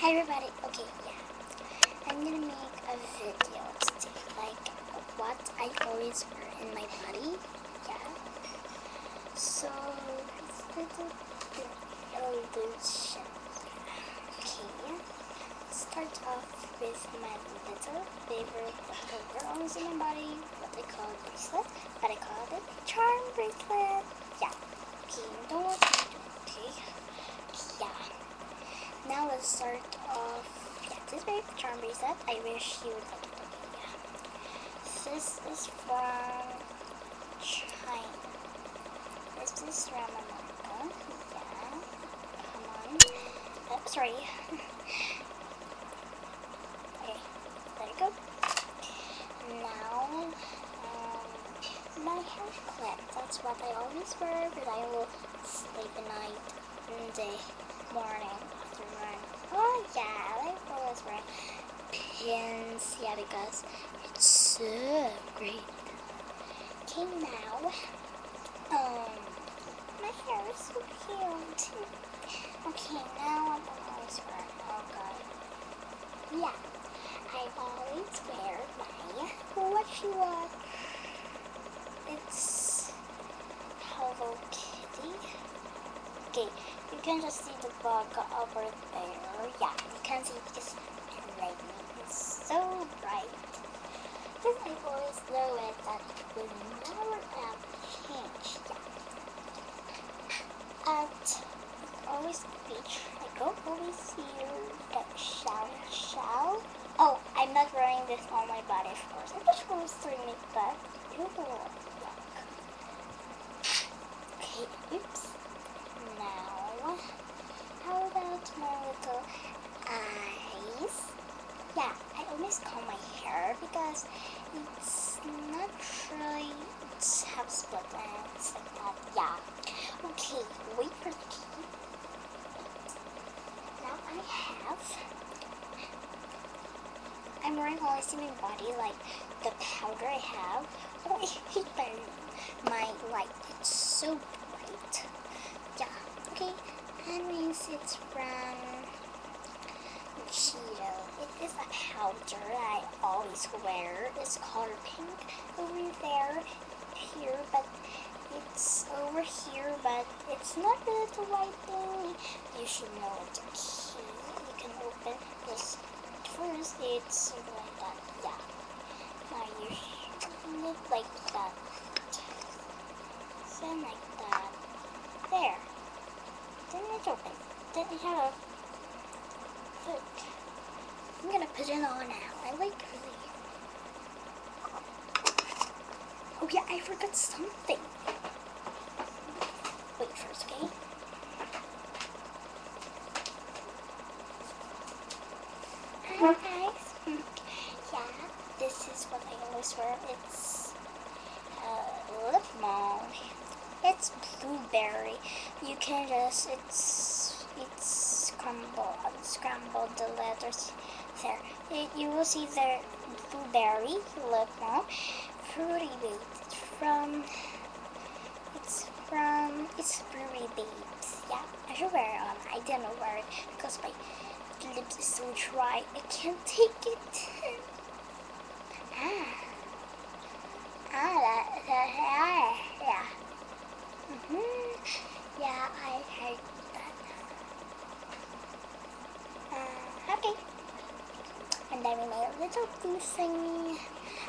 Hi everybody, okay, yeah. I'm gonna make a video today, like what I always wear in my body, yeah. So, it's a little illusion. Okay, start off with my little favorite that I always in my body, what I call a bracelet, but I call it charm bracelet, yeah. Okay, don't want to do it, okay? Yeah. Now let's start off. Yeah, this is my charm bracelet. I wish you would like it. Okay, yeah. This is from China. This is from America. Yeah. Come on. Sorry. Okay, let it go. Now, my hair clip. That's what I always wear, but I will sleep at night and day, morning, afternoon. Oh yeah, I always wear pins. Yeah, because it's so great. Okay, now, my hair is so cute. Okay, now I'm always wear. Oh god. Yeah, I always wear my What You Want. It's Hello Kitty. Okay, you can just see the bug over there. Yeah, you can see because lightning is so bright. Because I always know it that it will never ever change. Yeah. At always beach, I go always hear the shout. Oh, I'm not wearing this on my body, of course. I'm just going to make that. Okay, oops. Now, how about my little eyes? Yeah, I always comb my hair because it's not really have split ends like that. Yeah. Okay, wait for the key. Now I'm wearing always in my body like the powder I have. Oh, I hate my light. It's so bright. Yeah. Okay. Anyways, it's from Cheeto. It is a powder I always wear. It's color pink over there, here, but it's over here, but it's not really the right thing. You should know it's a key. You can open this. First, it's something like that. Yeah. Now you open it like that. Then like that. There. Then it's open. Then you have a hook. I'm gonna put it on now. I like really. Oh yeah, I forgot something. Wait first, okay? Hi guys. Yeah, this is what I always wear. It's lip balm. It's blueberry. You can just it's scrambled the letters there. You will see the blueberry lip balm. Fruity Babes. It's Fruity Babes. Yeah, I should wear it on. I didn't wear it because my lips is so dry. I can't take it. Yeah. Yeah, I heard that. Okay. And then we made a little blue thing.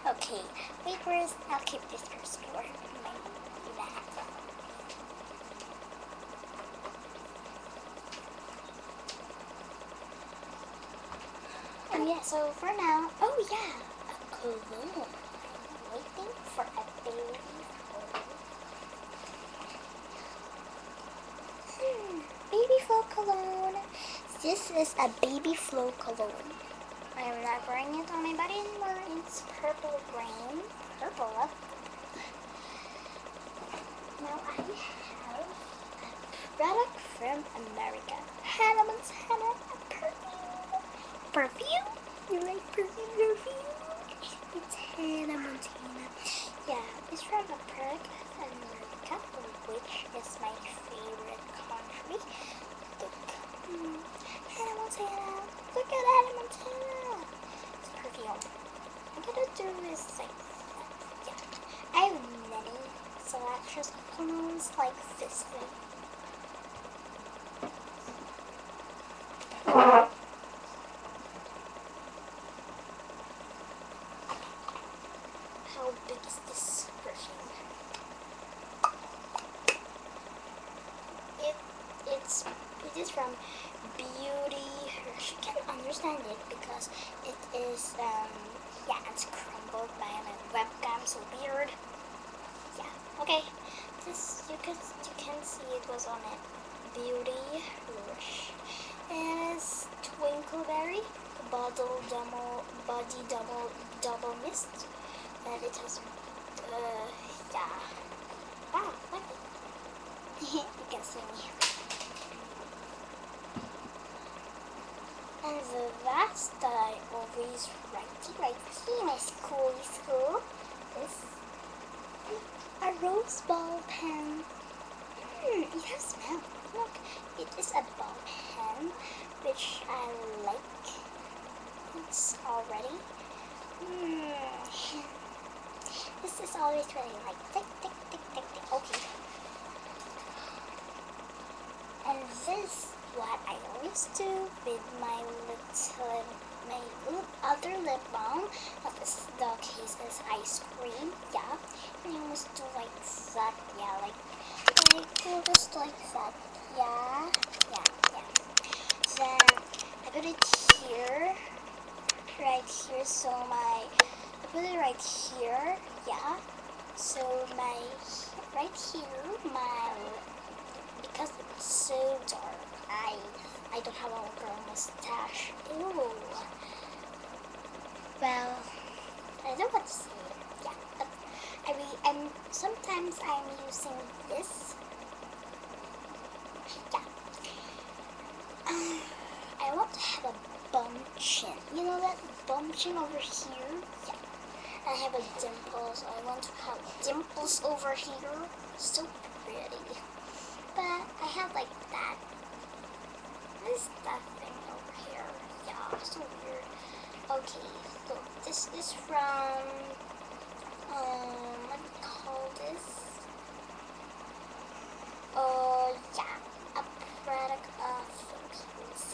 Okay, wait first. I'll keep this first for my bag. Oh yeah, so for now, oh yeah, a cologne. I'm waiting for a baby Baby Flow cologne. This is a Baby Flow cologne. I am not wearing it on my body anymore. It's purple green. Purple. Now I have a product from America. Hannah Montana perfume. Perfume? You like perfume? It's Hannah Montana. Yeah, it's from a product from America, which is my favorite country. Look. Hannah Montana. It's perfume. I'm gonna do this like yeah. I have many selections of colognes like this thing. How big is this perfume? It is from Beauty. You can understand it because it is yeah, it's crumbled by my webcam, so weird. Yeah, okay. This you can see it was on it. Beauty Rush. It is Twinkleberry body double mist, and it has yeah. Wow, look it. You can see me. And the vase that I always write here in my school is a rose ball pen. It has smell. Look, it is a ball pen, which I like. It's already. This is always really like tick, tick, tick, tick, tick. Okay. And this what I always do with my other lip balm. But the case is ice cream. Yeah. And I always do like that. Yeah, like just like that. Yeah. Then I put it here. Right here. So I put it right here. Yeah. So right here, because it's so dark, I don't have a girl mustache. Ooh. Well, I don't know what to say. Yeah, but sometimes I'm using this. Yeah. I want to have a bum chin. You know that bum chin over here? Yeah. I have a dimple, so I want to have dimples over here. So pretty. But I have like that. What is that thing over here? Yeah, so weird. Okay, so this is from what do you call this? Yeah, a product of Philippines.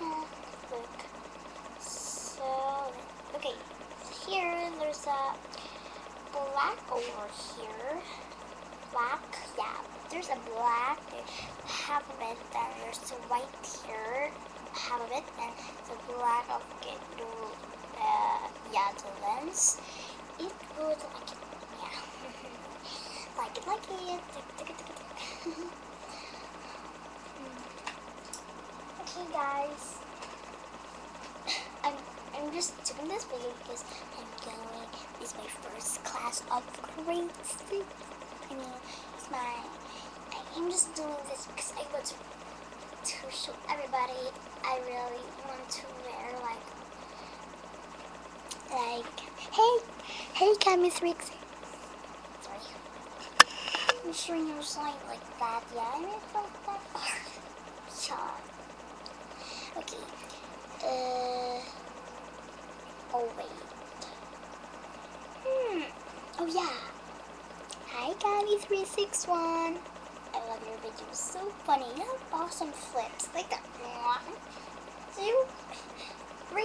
Yeah, look. So okay, here there's a black over here. Black, yeah. There's a black, half of it, then there's the white here, half of it, and the black of it, yeah, the lens. It would like it, yeah. like it. Okay, guys. I'm just doing this video because this is my first class of grade 6. I mean, I'm just doing this because I want to show everybody I really want to wear hey Cami3. Sorry. I'm showing your slide like that, yeah, I mean like that. Yeah. Okay. Oh wait. Oh yeah. Hi Gabby361. I love your videos. So funny. You have awesome flips. Like that. 1, 2, 3.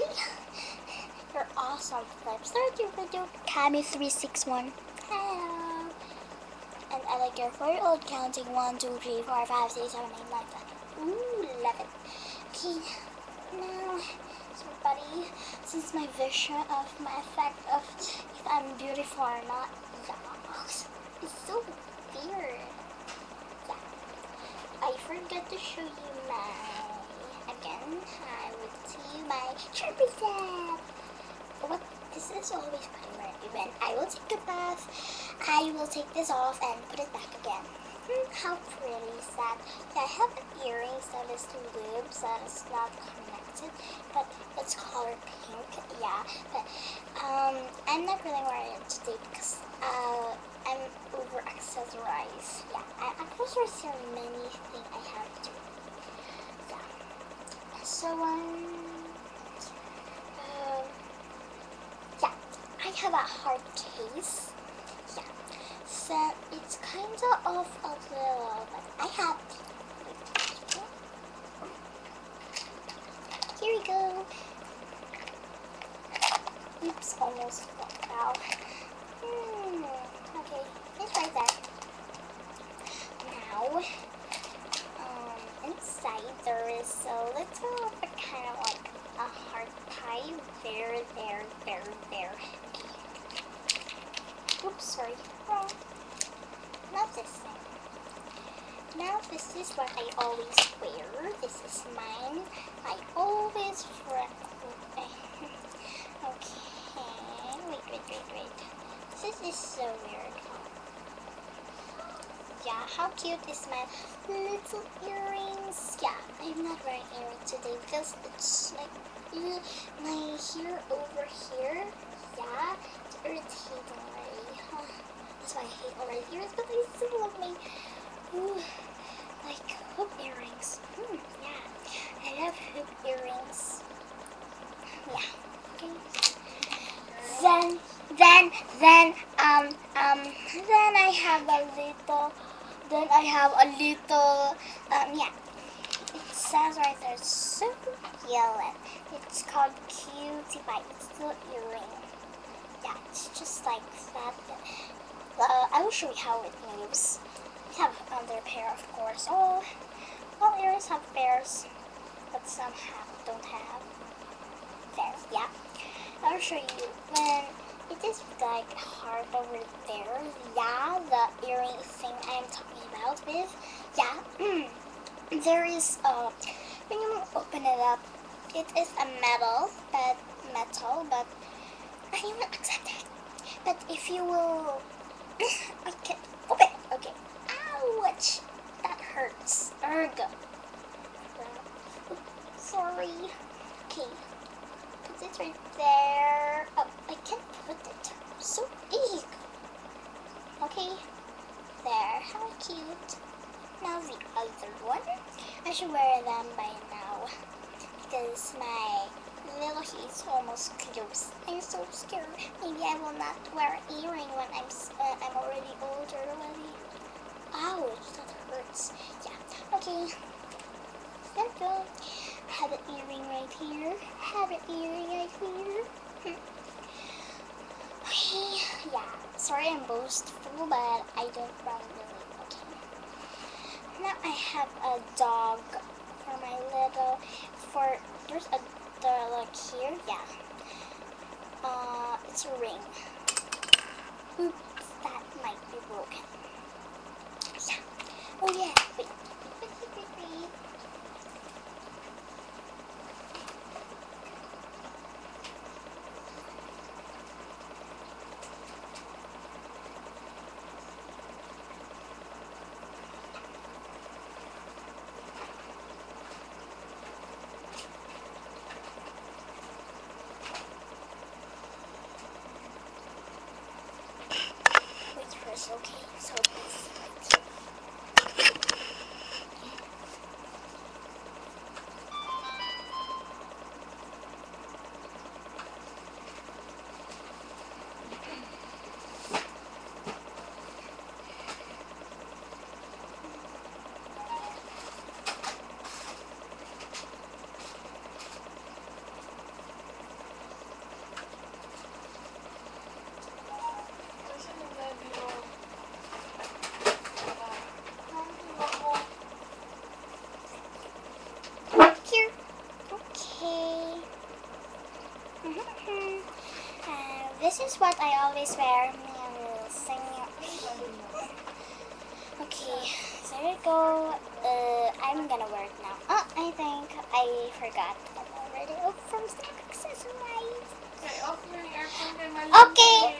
Your awesome flips. Start your video, Gabby361. Hello. And I like your 4-year-old counting 1, 2, 3, 4, 5, 6, 7, 8, 9, 10. Ooh, 11. Okay. Now, everybody, this is my vision of my effect of if I'm beautiful or not. It's so weird. Yeah. I forgot to show you again, I will see my Sharpie set. What? This is always primer. When I will take a bath, I will take this off and put it back again. How pretty is that? Yeah, I have earrings that is loops that is not connected, but it's color pink. Yeah, but I'm not really wearing it today because I'm over accessorized. Yeah, I'm accessorizing many things I have to. Yeah. So have a hard case. Yeah. So it's kind of a little, but I have. Here we go. Oops, almost fell out. Okay, it's right there. Now, inside there is a little, kind of like a heart pie. There. Okay. Oops, sorry. Wrong. Not this thing. Now this is what I always wear. This is mine. I always wear. Okay. Wait. This is so weird. Yeah, how cute is my little earrings? Yeah, I'm not wearing earrings today because it's like my hair over here. Yeah, it's irritating already. That's why I hate already earrings, but I still love my like hoop earrings. Yeah, I love hoop earrings. Yeah. Okay. Then I have a little. Yeah. It says right there, so yellow. It's called Cutie Pie. It's the earring. Yeah, it's just like that. I will show you how it moves. We have another pair, of course. All earrings have pairs, but some don't have. There, yeah. I'll show you when it is like hard over there. Yeah, the earring thing I'm talking about with. Yeah, there is when you open it up, it is a metal, but I will accept it. But if you will, okay, open. Okay, ouch, that hurts. Ergo. Sorry. Okay. It's right there. Oh, I can't put it. So big. Okay. There. How cute. Now the other one. I should wear them by now because my little head is almost closed. I'm so scared. Maybe I will not wear an earring when I'm already older already. Ouch, that hurts. Yeah. Okay. There we go. Have an earring right here. Okay, yeah. Sorry I'm boastful, but I don't run really. Okay. Now I have a dog for my little. There's a dog here. Yeah. It's a ring. Oops, that might be broken. Yeah. Oh yeah. Wait. Okay, so this right here. Okay. This is what I always wear. Okay, so there we go. I'm gonna wear it now. Oh, I think I forgot. I'm already from accessories. Okay.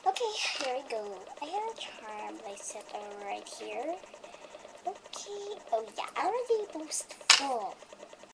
Okay, here we go. I have a charm I set right here. Okay, oh yeah, I already boostful.